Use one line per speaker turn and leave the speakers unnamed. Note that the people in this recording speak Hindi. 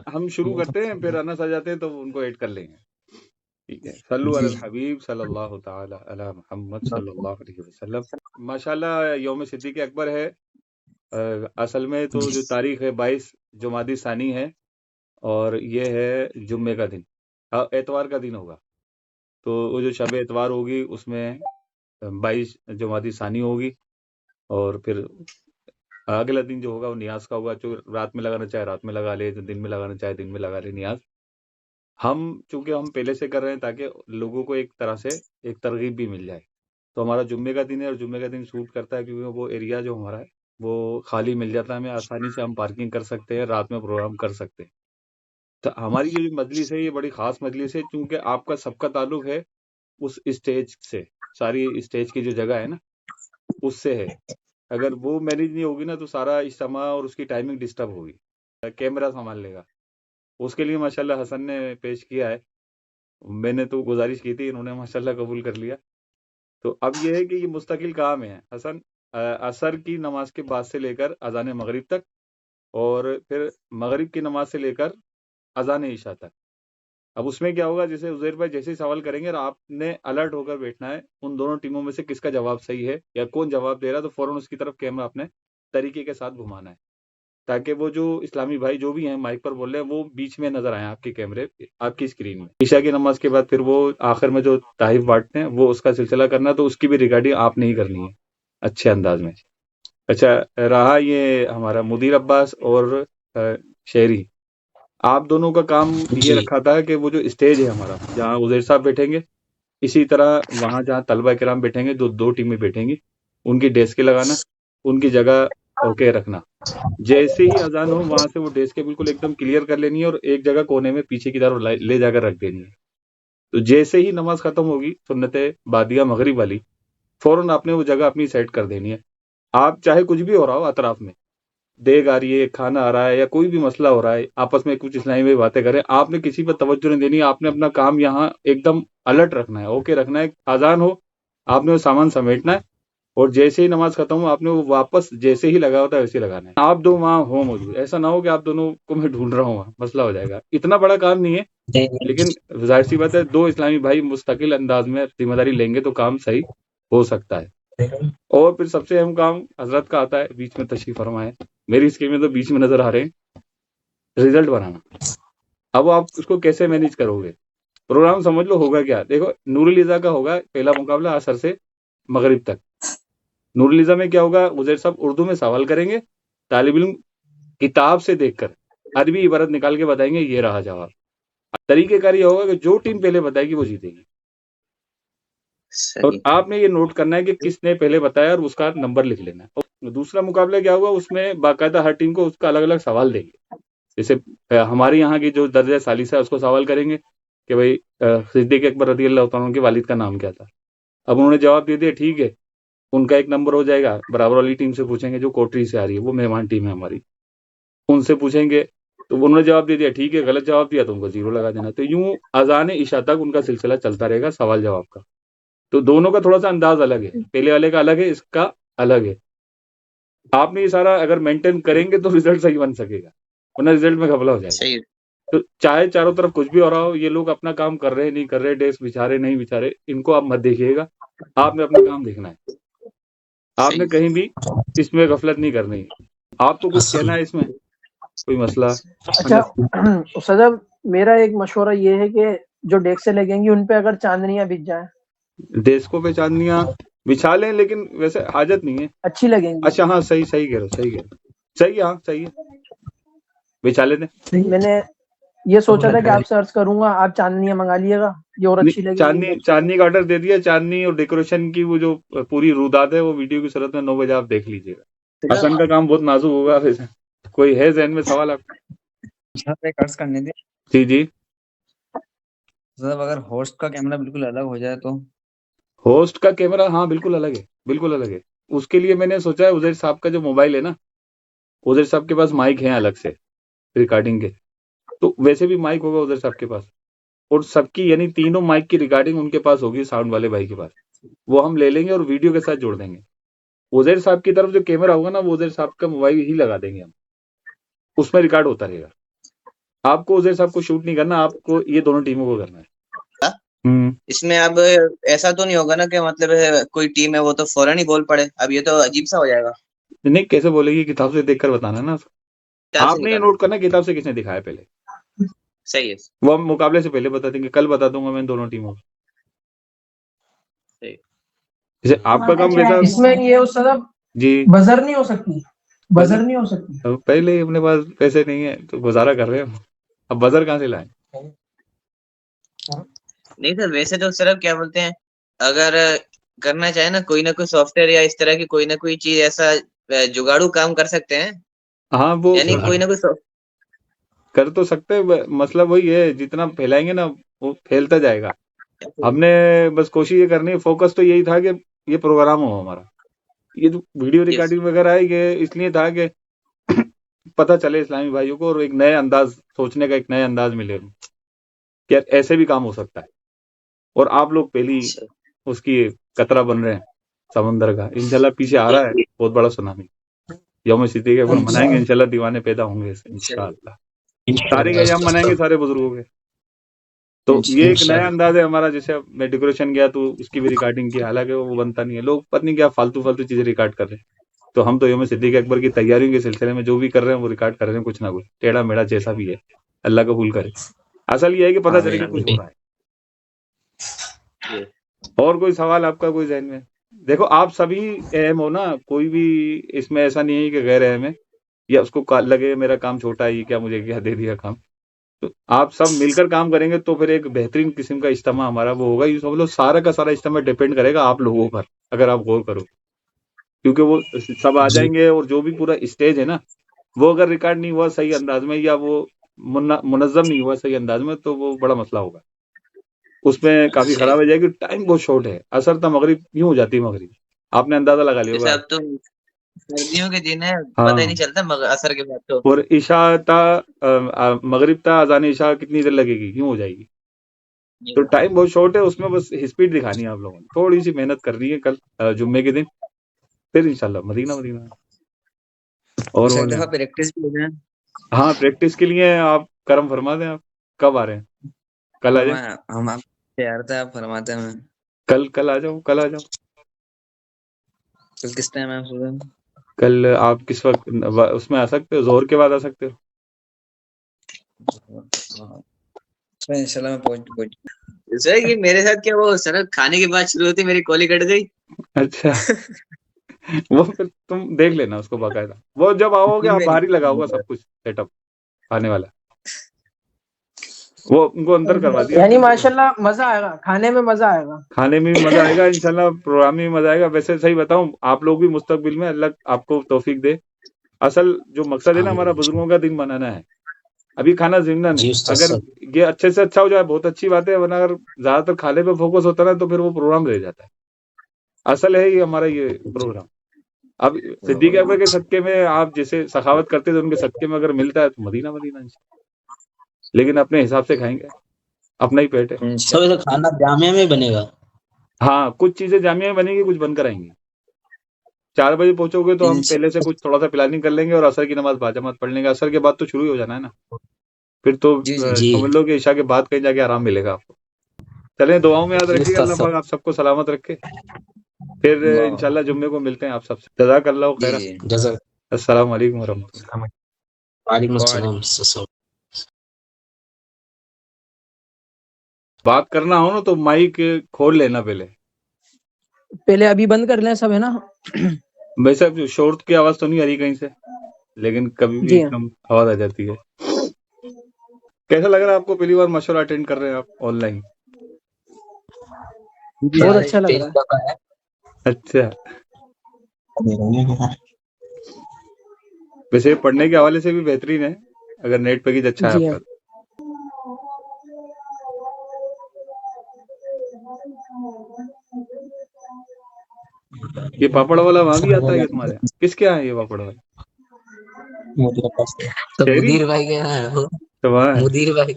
हम शुरू करते हैं, फिर अनस आ जाते हैं तो उनको ऐड कर लेंगे। ठीक है, सल्लु
जी
अलल हबीब सल्लल्लाहु ताला अला मुहम्मद सल्लल्लाहु अलैहि वसल्लम। माशाल्लाह यौम सिद्दीक़ अकबर है। असल में तो जो तारीख है 22 जुमादी सानी है, और ये है जुम्मे का दिन, एतवार का दिन होगा। तो वो जो शब एतवार होगी उसमें 22 जुमादी सानी होगी, और फिर अगला दिन जो होगा वो नियाज का होगा। जो रात में लगाना चाहे रात में लगा ले, जो दिन में लगाना चाहे दिन में लगा ले नियाज। हम चूंकि हम पहले से कर रहे हैं ताकि लोगों को एक तरह से एक तरगीब भी मिल जाए, तो हमारा जुम्मे का दिन है, और जुम्मे का दिन सूट करता है क्योंकि वो एरिया जो हमारा है वो खाली मिल जाता है हमें, आसानी से हम पार्किंग कर सकते हैं, रात में प्रोग्राम कर सकते हैं। तो हमारी जो मजलिस है ये बड़ी खास मजलिस है, क्योंकि आपका सबका ताल्लुक है उस स्टेज से, सारी स्टेज की जो जगह है ना उससे है। अगर वो मैनेज नहीं होगी ना तो सारा इज्तिमा और उसकी टाइमिंग डिस्टर्ब होगी। कैमरा संभाल लेगा, उसके लिए माशाल्लाह हसन ने पेश किया है। मैंने तो गुजारिश की थी, इन्होंने माशाल्लाह कबूल कर लिया। तो अब ये है कि ये मुस्तकिल काम है हसन, असर की नमाज के बाद से लेकर अजान मगरिब तक, और फिर मगरिब की नमाज से लेकर अजान ईशा तक। अब उसमें क्या होगा, जैसे उजैर भाई जैसे ही सवाल करेंगे और आपने अलर्ट होकर बैठना है, उन दोनों टीमों में से किसका जवाब सही है या कौन जवाब दे रहा है, तो फौरन उसकी तरफ कैमरा अपने तरीके के साथ घुमाना है, ताकि वो जो इस्लामी भाई जो भी हैं माइक पर बोल रहे हैं वो बीच में नजर आए आपके कैमरे, आपकी स्क्रीन में। ईशा की नमाज के बाद फिर वो आखिर में जो ताहिफ बांटते हैं वो उसका सिलसिला करना, तो उसकी भी रिकॉर्डिंग आपने ही करनी है अच्छे अंदाज में। अच्छा, रहा ये हमारा मुदीर अब्बास और शेरी, आप दोनों का काम ये
जी
रखा था कि वो जो स्टेज है हमारा जहाँ उजैर साहब बैठेंगे, इसी तरह वहां जहाँ तलबा किराम बैठेंगे, जो दो टीमें बैठेंगी, उनकी डेस्क लगाना, उनकी जगह ओके रखना। जैसे ही अजान हो वहां से वो डेस्क बिल्कुल एकदम क्लियर कर लेनी है और एक जगह कोने में पीछे की तरफ ले जाकर रख देनी है। तो जैसे ही नमाज खत्म होगी सुन्नत बादिया मगरिब वाली, फौरन आपने वो जगह अपनी सेट कर देनी है। आप चाहे कुछ भी हो रहा हो अतराफ में, देग आ रही है, खाना आ रहा है, या कोई भी मसला हो रहा है, आपस में कुछ इस्लामी में बातें करें, आपने किसी पर तवज्जो नहीं देनी। आपने अपना काम यहाँ एकदम अलर्ट रखना है, ओके रखना है। अजान हो, आपने वो सामान समेटना है, और जैसे ही नमाज खत्म हो आपने वो वापस जैसे ही लगा होता है वैसे लगाना है। आप दो वहाँ हो मौजूद, ऐसा ना हो कि आप दोनों को मैं ढूंढ रहा हूँ, वहाँ मसला हो जाएगा। इतना बड़ा काम नहीं है, लेकिन जाहिर सी बात है दो इस्लामी भाई मुस्तकिल अंदाज में जिम्मेदारी लेंगे तो काम सही हो सकता है। और फिर सबसे अहम काम हजरत का आता है, बीच में तशरीफ फरमाए, मेरी स्क्रीन में तो बीच में नजर आ रहे हैं, रिजल्ट बनाना। अब आप उसको कैसे मैनेज करोगे? प्रोग्राम समझ लो होगा क्या, देखो नूरुल इज़ा का होगा पहला मुकाबला असर से मगरिब तक। नूरुल इज़ा में क्या होगा, उजैर साहब उर्दू में सवाल करेंगे, तालिब इल्म किताब से देखकर अरबी इबारत निकाल के बताएंगे, ये रहा जवाब। तरीकेकार ये होगा कि जो टीम पहले बताएगी वो जीतेगी, और
सही।
आपने ये नोट करना है कि किसने पहले बताया और उसका नंबर लिख लेना है। और दूसरा मुकाबला क्या होगा, उसमें बाकायदा हर टीम को उसका अलग अलग सवाल देंगे। जैसे हमारे यहाँ की जो दर्जा सालिसा है उसको सवाल करेंगे कि भाई सिद्दीक अकबर रदी अल्लाह तआला अन्हु के वालिद का नाम क्या था। अब उन्होंने जवाब दे दिया, ठीक है, उनका एक नंबर हो जाएगा। बराबर वाली टीम से पूछेंगे जो कोटरी से आ रही है, वो मेहमान टीम है हमारी, उनसे पूछेंगे, तो उन्होंने जवाब दे दिया, ठीक है, गलत जवाब दिया तो उनको 0 लगा देना। तो यूं अजान इशा तक उनका सिलसिला चलता रहेगा सवाल जवाब का। तो दोनों का थोड़ा सा अंदाज अलग है, पहले वाले का अलग है, इसका अलग है। आपने ये सारा अगर मेंटेन करेंगे तो रिजल्ट सही बन सकेगा, वरना रिजल्ट में घपला हो जाएगा।
सही।
तो चाहे चारों तरफ कुछ भी हो रहा हो, ये लोग अपना काम कर रहे हैं नहीं कर रहे, डेस्क बिछा रहे नहीं बिछा रहे, इनको आप मत देखिएगा, आपने अपना काम देखना है। आपने
सही।
कहीं भी इसमें गफलत नहीं करनी है। आपको कुछ कहना है इसमें, कोई मसला?
अच्छा सजब, मेरा एक मशवरा ये है कि जो डेस्क से लगेंगी उन पे अगर चांदनियां बिछ जाए,
डेस्कों पे चांदनियां बिछा लें, लेकिन वैसे हाजत नहीं है।
अच्छी लगेंगी।
अच्छा हाँ, सही सही कह रहे हो, सही कह रहे हो, सही है, हाँ सही है, बिछा लेते।
मैंने ये सोचा था कि आप सर्च करूंगा, आप चांदनियां मंगा लिएगा, ये और अच्छी लगेगी।
चांदनी का ऑर्डर दे दिया। चांदनी और डेकोरेशन की वो जो पूरी रुदात है वो वीडियो की सूरत में 9 बजे आप देख लीजिएगा। हसन का काम बहुत नाजुक होगा। वैसे कोई है जहन में सवाल आप?
अर्ज करने दे।
जी जी।
मतलब अगर होस्ट का कैमरा बिल्कुल अलग हो जाए तो?
होस्ट का कैमरा हाँ बिल्कुल अलग है, बिल्कुल अलग है। उसके लिए मैंने सोचा है उजैर साहब का जो मोबाइल है ना, उजैर साहब के पास माइक है अलग से रिकॉर्डिंग के, तो वैसे भी माइक होगा उजैर साहब के पास, और सबकी यानी तीनों माइक की रिकॉर्डिंग उनके पास होगी, साउंड वाले भाई के पास। वो हम ले लेंगे और वीडियो के साथ जोड़ देंगे। उजैर साहब की तरफ जो कैमरा होगा ना, वो उजैर साहब का मोबाइल ही लगा देंगे हम, उसमें रिकॉर्ड होता रहेगा। आपको उधर सबको शूट नहीं करना, आपको ये दोनों टीमों को करना है।
इसमें अब ऐसा तो नहीं होगा ना कि मतलब कोई टीम है वो तो फौरन ही बोल पड़े, अब ये तो अजीब सा हो जाएगा।
नहीं, कैसे बोलेगी, किताब से देखकर बताना ना।
किताब से
आपने ये
निकालना।
नोट करना किताब से किसने दिखाया पहले,
सही है।
वो हम मुकाबले से पहले बता देंगे, कल बता दूंगा मैं दोनों टीमों को।
सही।
जैसे आपका काम कैसा
इसमें ये हो सदब
जी,
बजर नहीं हो सकती, बजर नहीं हो सकती।
अब पहले ही अपने पास पैसे नहीं है तो गुजारा कर रहे हैं, अब बजर कहाँ से लाएं।
नहीं सर, वैसे तो सिर्फ क्या बोलते हैं, अगर करना चाहे ना कोई सॉफ्टवेयर या इस तरह की कोई ना कोई चीज ऐसा जुगाड़ू काम कर सकते हैं,
हाँ वो
यानी कोई ना कोई
कर तो सकते हैं, मसला वही है, जितना फैलाएंगे ना वो फैलता जाएगा। हमने बस कोशिश ये करनी है, फोकस तो यही था कि ये प्रोग्राम हो हमारा, ये जो वीडियो रिकॉर्डिंग वगैरह है ये इसलिए था कि पता चले इस्लामी भाइयों को और एक नए अंदाज सोचने का, एक नया अंदाज मिले कि यार ऐसे भी काम हो सकता है। और आप लोग पहली उसकी कतरा बन रहे हैं समंदर का, इंशाल्लाह पीछे आ रहा है बहुत बड़ा सुनामी, यौम सिद्दीक़ के मनाएंगे इंशाल्लाह, दीवाने पैदा होंगे इंशाल्लाह, सारे के हम मनाएंगे सारे बुजुर्गों के। तो ये एक नया अंदाज है हमारा। जैसे मैं डेकोरेशन गया तो उसकी भी रिकॉर्डिंग की, हालांकि वो बनता नहीं है, लोग पता नहीं क्या फालतू चीजें रिकॉर्ड कर रहे हैं। तो हम तो यौम सिद्दीक़ अकबर की तैयारियों के सिलसिले में जो भी कर रहे हैं वो रिकॉर्ड कर रहे हैं, कुछ ना कुछ टेढ़ा मेढ़ा जैसा भी है, अल्लाह कबूल करे। असल ये है कि पता चले कि कुछ हो रहा है। और कोई सवाल आपका कोई ज़हन में? देखो आप सभी अहम हो ना, कोई भी इसमें ऐसा नहीं है कि गैर अहम है या उसको लगे मेरा काम छोटा है, ये क्या मुझे क्या दे दिया काम। तो आप सब मिलकर काम करेंगे तो फिर एक बेहतरीन किस्म का इज्तिमा हमारा वो होगा। ये समझ लो सारा का सारा इज्तिमा डिपेंड करेगा आप लोगों पर, अगर आप गौर करो, क्योंकि वो सब आ जाएंगे और जो भी पूरा स्टेज है ना वो अगर रिकॉर्ड नहीं हुआ सही अंदाज में या वो मुनज़्ज़म नहीं हुआ सही अंदाज में तो वो बड़ा मसला होगा, उसमें काफी खराब हो जाएगी। टाइम बहुत शॉर्ट है, असर तो मगरिब यूं हो जाती है, मगरिब आपने अंदाजा लगा लिया होगा।
अब तो सर्दियों के दिन है, पता ही नहीं चलता असर के बाद तो।
और इशा मगरिब ता अजान इशा कितनी देर लगेगी, यूं हो जाएगी। तो टाइम बहुत शॉर्ट है, उसमें बस स्पीड दिखानी है आप लोगों ने, थोड़ी सी मेहनत करनी है। कल जुम्मे के दिन फिर इंशाल्लाह मदीना और
प्रैक्टिस भी हो जाए।
हाँ प्रैक्टिस के लिए आप करम फरमा दें। आप कब आ रहे हैं? कल आ जाए।
हम आप तैयार था, आप फरमाते हैं।
कल आ जाओ, कल आ जाओ।
कल किस टाइम है सुबह?
कल आप किस वक्त उसमें आ सकते हो? जोहर के बाद आ सकते हो।
इंशाल्लाह मैं पहुंच
सर ये मेरे साथ क्या वो सर खाने के बाद शुरू होती मेरी कॉल कट गई।
अच्छा वो फिर तुम देख लेना उसको बाकायदा, वो जब आओगे आप बाहर ही लगाओगा सब कुछ सेटअप आने वाला, वो उनको अंदर करवा दिया।
यानी माशाल्लाह मजा आएगा, खाने में मजा आएगा,
खाने में भी मजा आएगा इंशाल्लाह, प्रोग्राम में मजा आएगा। वैसे सही बताऊं, आप लोग भी मुस्तकबिल में अल्लाह आपको तौफीक दे। असल जो मकसद है ना हमारा बुजुर्गों का दिन मनाना है, अभी खाना जिंदा नहीं। अगर ये अच्छे से अच्छा हो जाए बहुत अच्छी बात है, वरना अगर ज्यादातर खाने पे फोकस होता है तो फिर वो प्रोग्राम रह जाता है। असल है ये हमारा ये प्रोग्राम। अब सिद्दीक़ अकबर के सदके में आप जैसे सखावत करते थे, उनके सदके में अगर मिलता है तो मदीना, लेकिन अपने हिसाब से खाएंगे, अपना ही पेट है।
सब खाना जामिया में बनेगा।
हाँ कुछ चीजें जामिया में बनेगी, कुछ बनकर आएंगी। 4 बजे पहुंचोगे तो हम पहले से कुछ थोड़ा सा प्लानिंग कर लेंगे और असर की नमाज बाजमात पढ़ लेंगे। असर के बाद तो शुरू ही हो जाना है ना, फिर तो समझ लो कि ईशा के बाद कहीं जाके आराम मिलेगा आपको। चलें, दुआओं में याद रखिएगा, अल्लाह पाक आप सबको सलामत रखे। फिर इंशाल्लाह जुम्मे को मिलते हैं आप सबसे। जज़ाकल्लाह खैर। अस्सलाम वालेकुम वरहमतुल्लाह।
वालेकुम अस्सलाम।
बात करना हो ना तो माइक खोल लेना पहले
अभी बंद कर लें सब, है ना?
वैसे शोर की आवाज तो नहीं आ रही कहीं से, लेकिन कभी भी एकदम आवाज आ जाती है। कैसा लग रहा है आपको? पहली बार मशवरा अटेंड कर रहे हैं आप ऑनलाइन?
बहुत अच्छा लग रहा है।
अच्छा, वैसे पढ़ने के हवाले से भी बेहतरीन है अगर नेट पैकेज अच्छा है आपका। ये पापड़ वाला वहां भी आता है क्या तुम्हारे? किसके यहाँ है ये पापड़ वाला?
मुदीर भाई के यहाँ है।
मुदीर भाई